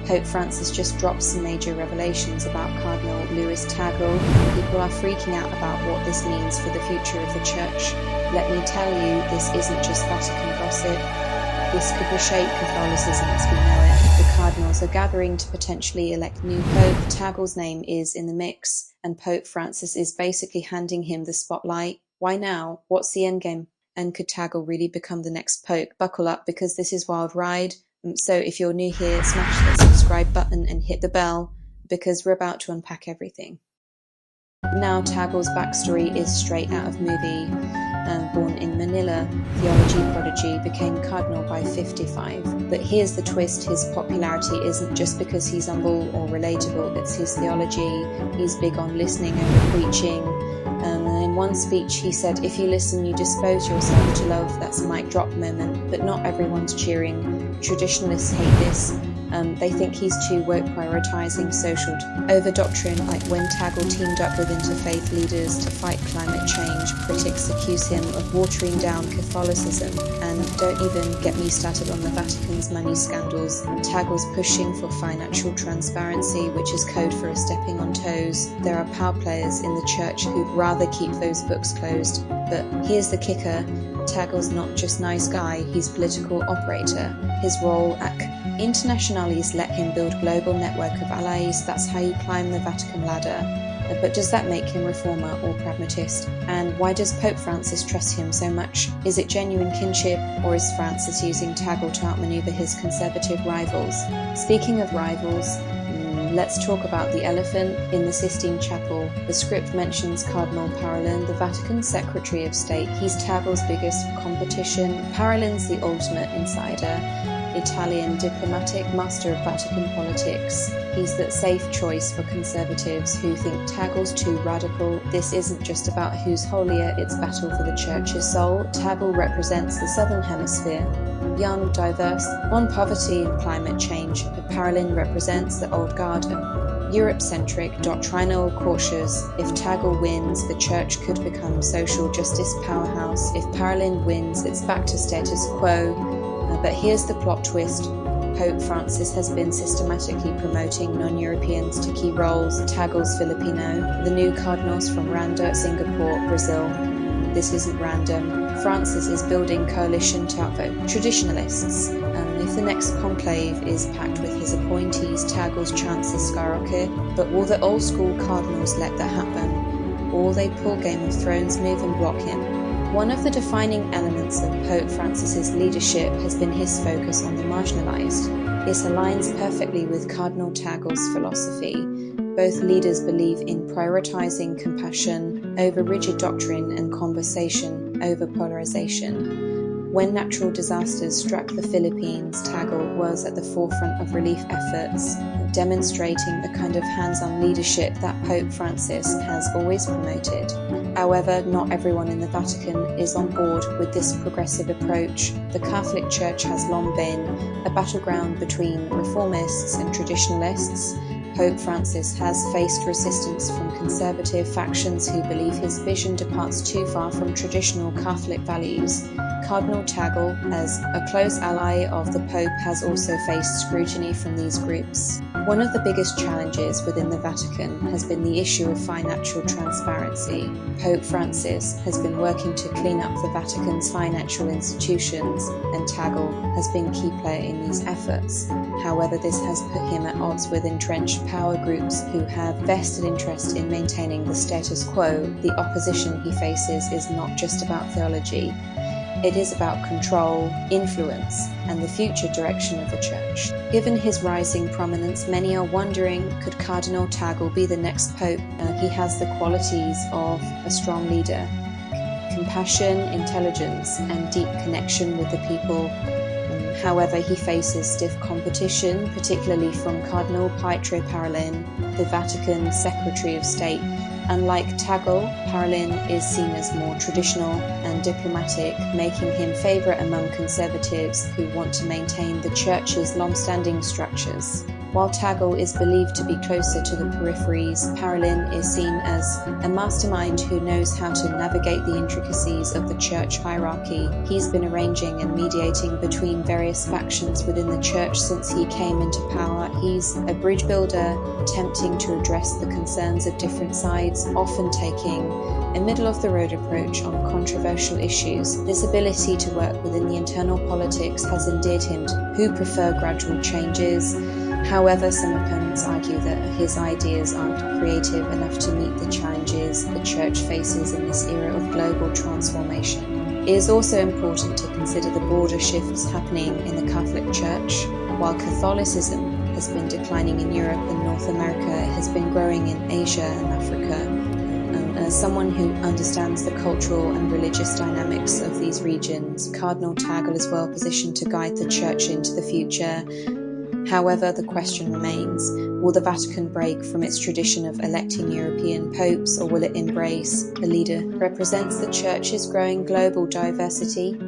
Pope Francis just dropped some major revelations about Cardinal Luis Tagle. People are freaking out about what this means for the future of the Church. Let me tell you, this isn't just Vatican gossip. This could reshape Catholicism as we know it. The cardinals are gathering to potentially elect new pope. Tagle's name is in the mix, and Pope Francis is basically handing him the spotlight. Why now? What's the endgame? And could Tagle really become the next pope? Buckle up, because this is Wild Ride. So if you're new here, smash that subscribe button and hit the bell, because we're about to unpack everything. Now, Tagle's backstory is straight out of movie. Born in Manila, theology prodigy, became cardinal by 55. But here's the twist: his popularity isn't just because he's humble or relatable, it's his theology. He's big on listening over preaching. In one speech he said, "If you listen, you dispose yourself to love." That's a mic drop moment, but not everyone's cheering. Traditionalists hate this. They think he's too woke, prioritizing social over doctrine, like when Tagle teamed up with interfaith leaders to fight climate change. Critics accuse him of watering down Catholicism, and don't even get me started on the Vatican's money scandals. Tagle's pushing for financial transparency, which is code for stepping on toes. There are power players in the Church who'd rather keep those books closed. But here's the kicker: Tagle's not just nice guy, he's political operator. His role at Internationalis let him build global network of allies. That's how you climb the Vatican ladder. But does that make him reformer or pragmatist? And why does Pope Francis trust him so much? Is it genuine kinship, or is Francis using Tagle to outmaneuver his conservative rivals? Speaking of rivals, let's talk about the elephant in the Sistine Chapel. The script mentions Cardinal Parolin, the Vatican Secretary of State. He's Tagle's biggest competition. Parolin's the ultimate insider, Italian diplomatic, master of Vatican politics. He's that safe choice for conservatives who think Tagle's too radical. This isn't just about who's holier, it's battle for the Church's soul. Tagle represents the Southern Hemisphere, young, diverse, on poverty and climate change. Parolin represents the old guard, Europe-centric, doctrinal, cautious. If Tagle wins, the Church could become social justice powerhouse. If Parolin wins, it's back to status quo. But here's the plot twist: Pope Francis has been systematically promoting non-Europeans to key roles. Tagle's Filipino, the new cardinals from Rwanda, Singapore, Brazil. This isn't random. Francis is building coalition to outvote traditionalists. If the next conclave is packed with his appointees, Tagle's chances skyrocket. But will the old-school cardinals let that happen? Or will they pull Game of Thrones move and block him? One of the defining elements of Pope Francis's leadership has been his focus on the marginalized. This aligns perfectly with Cardinal Tagle's philosophy. Both leaders believe in prioritizing compassion over rigid doctrine and conversation over polarization. When natural disasters struck the Philippines, Tagle was at the forefront of relief efforts, demonstrating the kind of hands-on leadership that Pope Francis has always promoted. However, not everyone in the Vatican is on board with this progressive approach. The Catholic Church has long been a battleground between reformists and traditionalists. Pope Francis has faced resistance from conservative factions who believe his vision departs too far from traditional Catholic values. Cardinal Tagle, as a close ally of the Pope, has also faced scrutiny from these groups. One of the biggest challenges within the Vatican has been the issue of financial transparency. Pope Francis has been working to clean up the Vatican's financial institutions, and Tagle has been a key player in these efforts. However, this has put him at odds with entrenched power groups who have vested interest in maintaining the status quo. The opposition he faces is not just about theology. It is about control, influence, and the future direction of the Church. Given his rising prominence, many are wondering, could Cardinal Tagle be the next Pope? He has the qualities of a strong leader: compassion, intelligence, and deep connection with the people. However, he faces stiff competition, particularly from Cardinal Pietro Parolin, the Vatican Secretary of State. Unlike Tagle, Parolin is seen as more traditional and diplomatic, making him favourite among conservatives who want to maintain the Church's long-standing structures. While Tagle is believed to be closer to the peripheries, Parolin is seen as a mastermind who knows how to navigate the intricacies of the church hierarchy. He's been arranging and mediating between various factions within the church since he came into power. He's a bridge builder, attempting to address the concerns of different sides, often taking a middle-of-the-road approach on controversial issues. This ability to work within the internal politics has endeared him to who prefer gradual changes. However, some opponents argue that his ideas aren't creative enough to meet the challenges the church faces in this era of global transformation. It is also important to consider the broader shifts happening in the Catholic Church. While Catholicism has been declining in Europe and North America, it has been growing in Asia and Africa. As someone who understands the cultural and religious dynamics of these regions, Cardinal Tagle is well positioned to guide the Church into the future. However, the question remains, will the Vatican break from its tradition of electing European popes, or will it embrace a leader who represents the Church's growing global diversity?